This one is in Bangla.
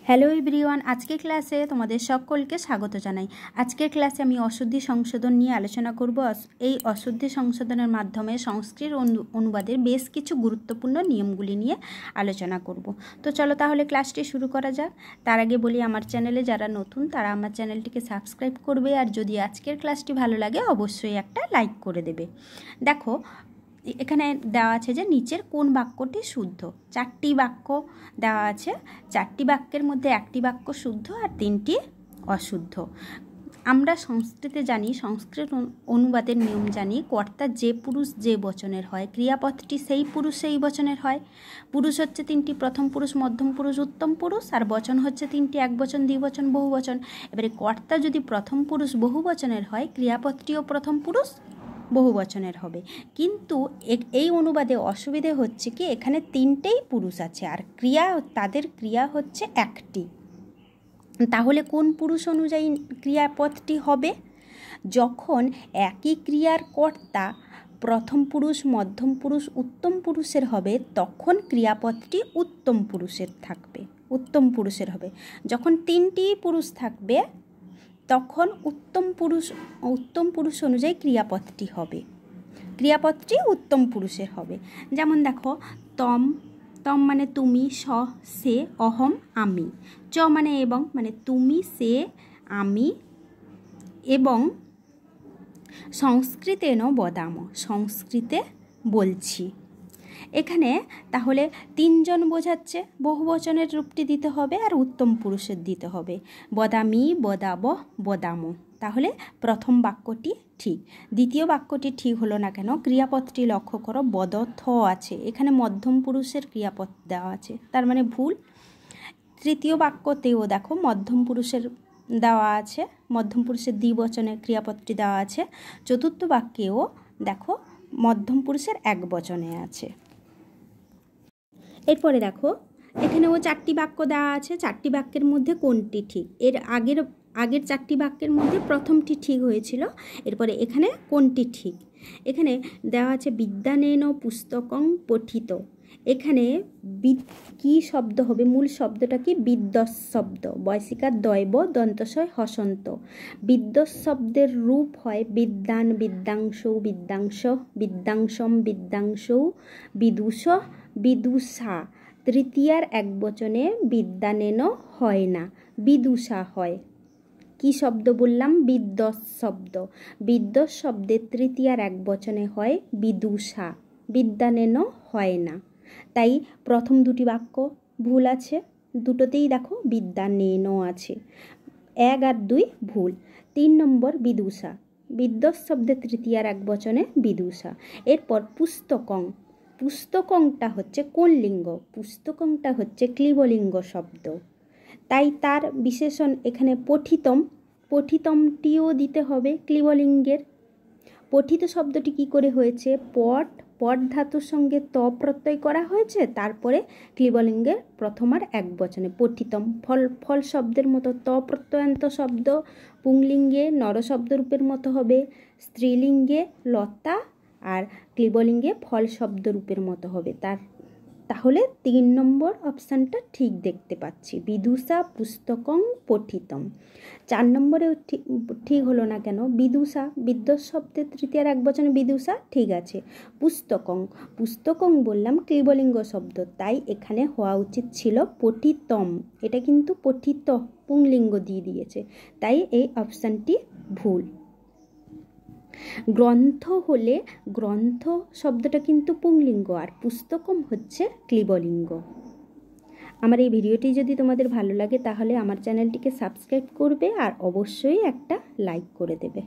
হ্যালো এভরিওয়ান, আজকের ক্লাসে তোমাদের সকলকে স্বাগত জানাই। আজকের ক্লাসে আমি অশুদ্ধি সংশোধন নিয়ে আলোচনা করব। এই অশুদ্ধি সংশোধনের মাধ্যমে সংস্কৃত অনুবাদের বেশ কিছু গুরুত্বপূর্ণ নিয়মগুলি নিয়ে আলোচনা করব। তো চলো তাহলে ক্লাসটি শুরু করা যাক। তার আগে বলি, আমার চ্যানেলে যারা নতুন তারা আমার চ্যানেলটিকে সাবস্ক্রাইব করবে, আর যদি আজকের ক্লাসটি ভালো লাগে অবশ্যই একটা লাইক করে দেবে। দেখো, এখানে দেওয়া আছে যে নিচের কোন বাক্যটি শুদ্ধ। 4টি বাক্য দেওয়া আছে। 4টি বাক্যের মধ্যে 1টি বাক্য শুদ্ধ আর 3টি অশুদ্ধ। আমরা সংস্কৃতে জানি, সংস্কৃত অনুবাদের নিয়ম জানি, কর্তা যে পুরুষ যে বচনের হয়, ক্রিয়াপদটি সেই পুরুষ সেই বচনের হয়। পুরুষ হচ্ছে 3টি, প্রথম পুরুষ, মধ্যম পুরুষ, উত্তম পুরুষ, আর বচন হচ্ছে 3টি, একবচন, দ্বিবচন, বহুবচন। এবারে কর্তা যদি প্রথম পুরুষ বহু বচনের হয়, ক্রিয়াপদটিও প্রথম পুরুষ বহু বচনের হবে। কিন্তু এই অনুবাদে অসুবিধে হচ্ছে কি, এখানে 3টেই পুরুষ আছে আর তাদের ক্রিয়া হচ্ছে 1টি। তাহলে কোন পুরুষ অনুযায়ী ক্রিয়াপদটি হবে? যখন একই ক্রিয়ার কর্তা প্রথম পুরুষ, মধ্যম পুরুষ, উত্তম পুরুষের হবে, তখন ক্রিয়াপদটি উত্তম পুরুষের হবে। যখন 3টি পুরুষ থাকবে তখন উত্তম পুরুষ অনুযায়ী ক্রিয়াপদটি হবে। ক্রিয়াপদটি উত্তম পুরুষের হবে। যেমন দেখো, তম মানে তুমি, স সে, অহম আমি, চ মানে এবং, মানে তুমি, সে, আমি, এবং সংস্কৃতেন বদাম, সংস্কৃতে বলছি। এখানে তাহলে 3 জন বোঝাচ্ছে, বহুবচনের রূপটি দিতে হবে আর উত্তম পুরুষের দিতে হবে। বদামি, বদাব, বদাম। তাহলে প্রথম বাক্যটি ঠিক। দ্বিতীয় বাক্যটি ঠিক হলো না কেন? ক্রিয়াপদটি লক্ষ্য করো, বদথ আছে, এখানে মধ্যম পুরুষের ক্রিয়াপদ দেওয়া আছে, তার মানে ভুল। তৃতীয় বাক্যতেও দেখো মধ্যম পুরুষের দেওয়া আছে, মধ্যম পুরুষের দ্বিবচনের ক্রিয়াপদটি দেওয়া আছে। চতুর্থ বাক্যেও দেখো মধ্যম পুরুষের একবচনে আছে। এরপরে দেখো, এখানেও 4টি বাক্য দেওয়া আছে। 4টি বাক্যের মধ্যে কোনটি ঠিক? এর আগের 4টি বাক্যের মধ্যে প্রথমটি ঠিক হয়েছিল, এরপরে এখানে কোনটি ঠিক? এখানে দেওয়া আছে বিদ্যানেন পুস্তকং পঠিত। এখানে কি শব্দ হবে? মূল শব্দটা কি? বিদ্যৎ শব্দ, বয়সিকার দৈব, দন্তশয় হসন্ত। বিদ্যৎ শব্দের রূপ হয় বিদ্যান, বিদ্যাংশৌ, বিদ্যাংশ, বিদ্যাংশম, বিদ্যাংশৌ, বিদুষ, বিদুষা। তৃতীয়ার একবচনে বিদ্যানেন হয় না, বিদুষা হয়। কি শব্দ বললাম? বিদ্যৎ শব্দ। বিদ্যৎ শব্দের তৃতীয়ার একবচনে হয় বিদুষা, বিদ্যানেন হয় না। তাই প্রথম 2টি বাক্য ভুল আছে, দুটোতেই দেখো বিদ্যানেন আছে। 1 আর 2 ভুল। 3 নম্বর বিদুষা, বিদ্যৎ শব্দের তৃতীয়ার একবচনে বিদুষা। এরপর পুস্তকং, পুস্তকংটা হচ্ছে কোন লিঙ্গ? পুস্তকংটা হচ্ছে ক্লিবলিঙ্গ শব্দ, তাই তার বিশেষণ এখানে পঠিতম, পঠিতমটিও দিতে হবে ক্লিবলিঙ্গের। পঠিত শব্দটি কি করে হয়েছে? পট ধাতুর সঙ্গে ত প্রত্যয় করা হয়েছে, তারপরে ক্লিবলিঙ্গের প্রথম আর একবচনে পঠিতম। ফল শব্দের মতো ত প্রত্যয়ান্ত শব্দ পুংলিঙ্গে নর শব্দ রূপের মতো হবে, স্ত্রীলিঙ্গে লতা, আর ক্লিবলিঙ্গে ফল শব্দ রূপের মতো হবে। তাহলে 3 নম্বর অপশানটা ঠিক দেখতে পাচ্ছি, বিদুষা পুস্তকং পঠিতম। 4 নম্বরেও ঠিক হলো না কেন? বিদুষা, বিদ্যৎ শব্দের তৃতীয়ার একবচনে বিদুষা ঠিক আছে। পুস্তকং, পুস্তকং বললাম ক্লিবলিঙ্গ শব্দ, তাই এখানে হওয়া উচিত ছিল পঠিতম। এটা কিন্তু পঠিত পুংলিঙ্গ দিয়ে দিয়েছে, তাই এই অপশানটি ভুল। গ্রন্থ হলে, গ্রন্থ শব্দটা কিন্তু পুংলিঙ্গ আর পুস্তকম হচ্ছে ক্লিবলিঙ্গ। আমার এই ভিডিওটি যদি তোমাদের ভালো লাগে তাহলে আমার চ্যানেলটিকে সাবস্ক্রাইব করবে আর অবশ্যই একটা লাইক করে দেবে।